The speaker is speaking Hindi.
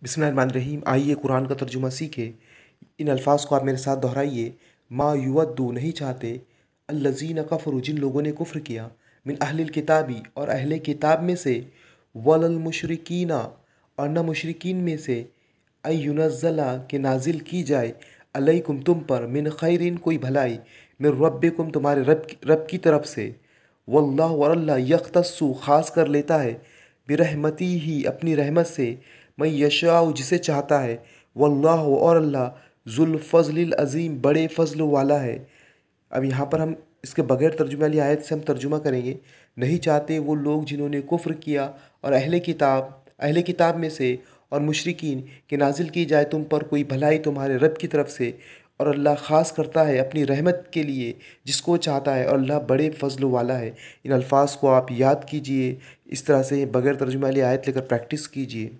बिस्मिल्लाहिर्रहमानिर्रहीम। आइए कुरान का तर्जुमा सीखें। इन अल्फाज को आप मेरे साथ दोहराइए। मा युवद्दु, नहीं चाहते, अल्लज़ीना कफ़रू, जिन लोगों ने कुफ्र किया, मिन अहलिल किताबी, और अहले किताब में से, वलल मुशरिकीना, और न मुशरिकीन में से, अय युनज़्ज़ला, के नाजिल की जाए, अलैकुम, तुम पर, मिन खैरिन, कोई भलाई, मिन रब्बिकुम, तुम्हारे रब की तरफ से, वल्लाहु, और अल्लाह, यख्तस्सु, ख़ास कर लेता है, बिरहमती ही, अपनी रहमत से, मैं यशाउ, जिसे चाहता है, वल्लाहु, और अल्लाह, ज़ुल फ़ज़्लिल अज़ीम, बड़े फ़ज़ल वाला है। अब यहाँ पर हम इसके बगैर तर्जुमे वाली आयत से हम तर्जुमा करेंगे। नहीं चाहते वो लोग जिन्होंने कुफ्र किया और अहले किताब में से और मुशरिकीन के नाजिल की जाए तुम पर कोई भलाई तुम्हारे रब की तरफ से, और अल्लाह ख़ास करता है अपनी रहमत के लिए जिसको चाहता है, और अल्लाह बड़े फ़ज़ल वाला है। इन अल्फाज को आप याद कीजिए, इस तरह से बगैर तर्जुमे वाली आयत लेकर प्रैक्टिस कीजिए।